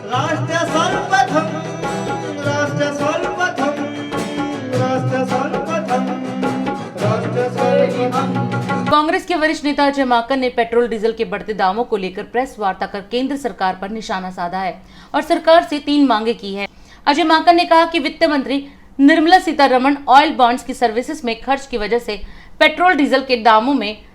राष्ट्र सर्वप्रथम, राष्ट्र सर्वप्रथम, राष्ट्र सर्वप्रथम, राष्ट्र सर्वप्रथम। कांग्रेस के वरिष्ठ नेता अजय माकन ने पेट्रोल डीजल के बढ़ते दामों को लेकर प्रेस वार्ता कर केंद्र सरकार पर निशाना साधा है और सरकार से 3 मांगे की है। अजय माकन ने कहा कि वित्त मंत्री निर्मला सीतारमण ऑयल बॉन्ड्स की सर्विसेज में खर्च की वजह से पेट्रोल डीजल के दामों में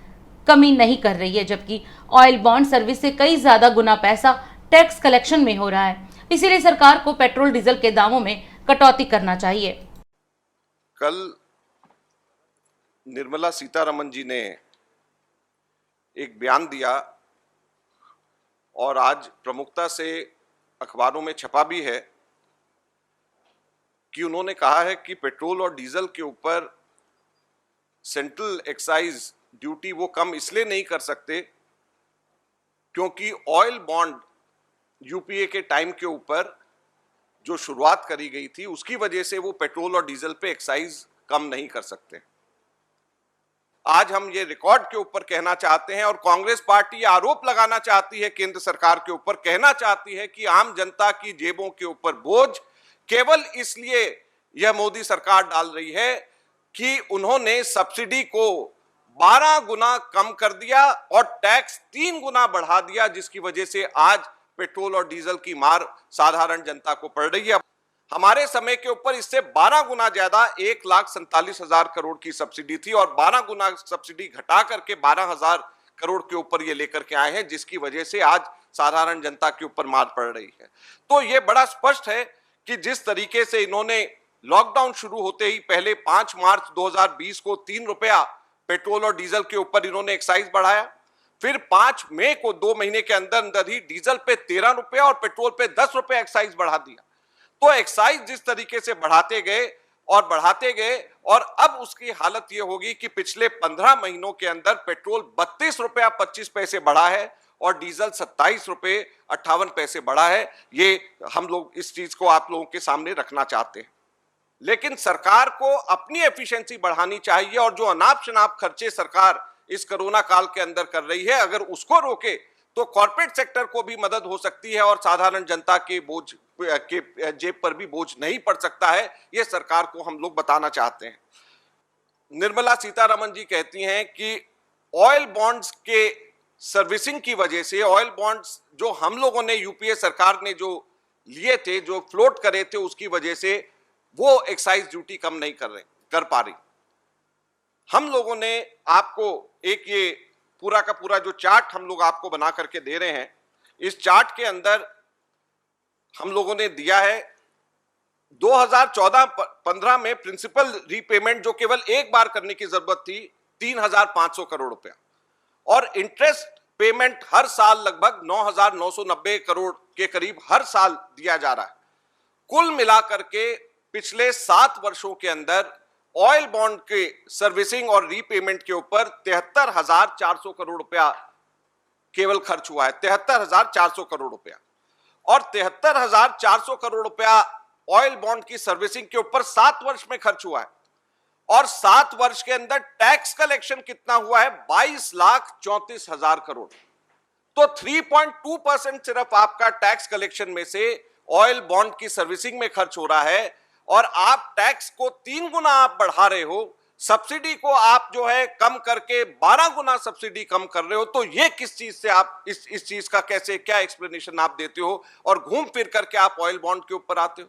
कमी नहीं कर रही है, जबकि ऑयल बॉन्ड सर्विस से कई ज्यादा गुना पैसा टैक्स कलेक्शन में हो रहा है। इसीलिए सरकार को पेट्रोल डीजल के दामों में कटौती करना चाहिए। कल निर्मला सीतारमण जी ने एक बयान दिया और आज प्रमुखता से अखबारों में छपा भी है कि उन्होंने कहा है कि पेट्रोल और डीजल के ऊपर सेंट्रल एक्साइज ड्यूटी वो कम इसलिए नहीं कर सकते क्योंकि ऑयल बॉन्ड यूपीए के टाइम के ऊपर जो शुरुआत करी गई थी उसकी वजह से वो पेट्रोल और डीजल पे एक्साइज कम नहीं कर सकते। आज हम ये रिकॉर्ड के ऊपर कहना चाहते हैं और कांग्रेस पार्टी आरोप लगाना चाहती है केंद्र सरकार के ऊपर, कहना चाहती है कि आम जनता की जेबों के ऊपर बोझ केवल इसलिए यह मोदी सरकार डाल रही है कि उन्होंने सब्सिडी को 12 गुना कम कर दिया और टैक्स 3 गुना बढ़ा दिया, जिसकी वजह से आज पेट्रोल और डीजल की मार साधारण जनता को पड़ रही है। हमारे समय के ऊपर इससे 12 गुना ज्यादा 1,47,000 करोड़ की सब्सिडी थी और 12 गुना सब्सिडी घटा करके 12,000 करोड़ के ऊपर ये लेकर के आए हैं, जिसकी वजह से आज साधारण जनता के ऊपर मार पड़ रही है। तो ये बड़ा स्पष्ट है कि जिस तरीके से इन्होंने लॉकडाउन शुरू होते ही पहले 5 मार्च 2020 को 3 रुपया पेट्रोल और डीजल के ऊपर इन्होंने एक्साइज बढ़ाया, फिर 5 मई को 2 महीने के अंदर अंदर ही डीजल पे 13 रुपया और पेट्रोल पे 10 रुपया एक्साइज बढ़ा दिया। तो एक्साइज जिस तरीके से बढ़ाते गए और अब उसकी हालत यह होगी कि पिछले 15 महीनों के अंदर पेट्रोल 32 रुपया 25 पैसे बढ़ा है और डीजल 27 रुपये 58 पैसे बढ़ा है। ये हम लोग इस चीज को आप लोगों के सामने रखना चाहते हैं, लेकिन सरकार को अपनी एफिशिएंसी बढ़ानी चाहिए और जो अनाप शनाप खर्चे सरकार इस कोरोना काल के अंदर कर रही है, अगर उसको रोके तो कॉर्पोरेट सेक्टर को भी मदद हो सकती है और साधारण जनता के बोझ के जेब पर भी बोझ नहीं पड़ सकता है। ये सरकार को हम लोग बताना चाहते हैं। निर्मला सीतारमण जी कहती हैं कि ऑयल बॉन्ड्स के सर्विसिंग की वजह से, ऑयल बॉन्ड्स जो हम लोगों ने यूपीए सरकार ने जो लिए थे, जो फ्लोट करे थे, उसकी वजह से वो एक्साइज ड्यूटी कम नहीं कर पा रही। हम लोगों ने आपको एक ये पूरा का पूरा जो चार्ट हम लोग आपको बना करके दे रहे हैं, इस चार्ट के अंदर हम लोगों ने दिया है 2014-15 में प्रिंसिपल रीपेमेंट जो केवल एक बार करने की जरूरत थी 3,500 करोड़ रुपया और इंटरेस्ट पेमेंट हर साल लगभग 9,990 करोड़ के करीब हर साल दिया जा रहा है। कुल मिलाकर के पिछले 7 वर्षों के अंदर ऑयल बॉन्ड के सर्विसिंग और रीपेमेंट के ऊपर 73,400 करोड़ रुपया केवल खर्च हुआ है। 73,400 करोड़ रुपया और 73,400 करोड़ रुपया ऑयल बॉन्ड की सर्विसिंग के ऊपर 7 वर्ष में खर्च हुआ है और 7 वर्ष के अंदर टैक्स कलेक्शन कितना हुआ है? 22,34,000 करोड़। तो 3.2% सिर्फ आपका टैक्स कलेक्शन में से ऑयल बॉन्ड की सर्विसिंग में खर्च हो रहा है और आप टैक्स को 3 गुना आप बढ़ा रहे हो, सब्सिडी को आप जो है कम करके 12 गुना सब्सिडी कम कर रहे हो। तो ये किस चीज से आप इस चीज का कैसे क्या एक्सप्लेनेशन आप देते हो और घूम फिर करके आप ऑयल बॉन्ड के ऊपर आते हो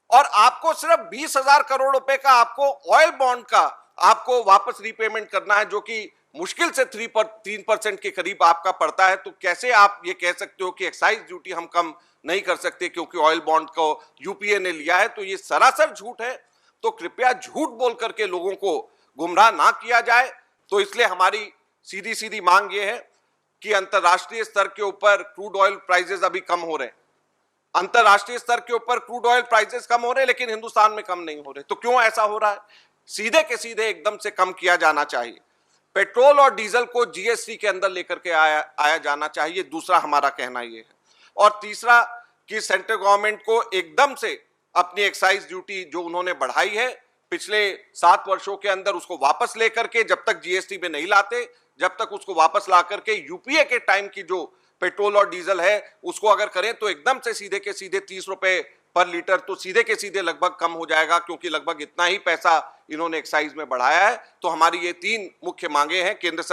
और आपको सिर्फ 20,000 करोड़ रुपए का आपको ऑयल बॉन्ड का आपको वापस रीपेमेंट करना है, जो कि मुश्किल से 3% के करीब आपका पड़ता है। तो कैसे आप ये कह सकते हो कि एक्साइज ड्यूटी हम कम नहीं कर सकते क्योंकि ऑयल बॉन्ड को यूपीए ने लिया है? तो ये सरासर झूठ है। तो कृपया झूठ बोल करके लोगों को गुमराह ना किया जाए। तो इसलिए हमारी सीधी सीधी मांग ये है कि अंतरराष्ट्रीय स्तर के ऊपर क्रूड ऑयल प्राइसेस अभी कम हो रहे हैं, अंतरराष्ट्रीय स्तर के ऊपर क्रूड ऑयल प्राइसेस कम हो रहे हैं, लेकिन हिंदुस्तान में कम नहीं हो रहे। तो क्यों ऐसा हो रहा है? सीधे के सीधे एकदम से कम किया जाना चाहिए। पेट्रोल और डीजल को जीएसटी के अंदर लेकर के आया जाना चाहिए, दूसरा हमारा कहना यह है। और तीसरा कि सेंट्रल गवर्नमेंट को एकदम से अपनी एक्साइज ड्यूटी जो उन्होंने बढ़ाई है पिछले 7 वर्षों के अंदर उसको वापस लेकर के, जब तक जीएसटी में नहीं लाते, जब तक उसको वापस ला करके यूपीए के टाइम की जो पेट्रोल और डीजल है उसको अगर करें तो एकदम से सीधे के सीधे 30 रुपए पर लीटर तो सीधे के सीधे लगभग कम हो जाएगा, क्योंकि लगभग इतना ही पैसा इन्होंने एक्साइज में बढ़ाया है। तो हमारी ये 3 मुख्य मांगे हैं केंद्र सरकार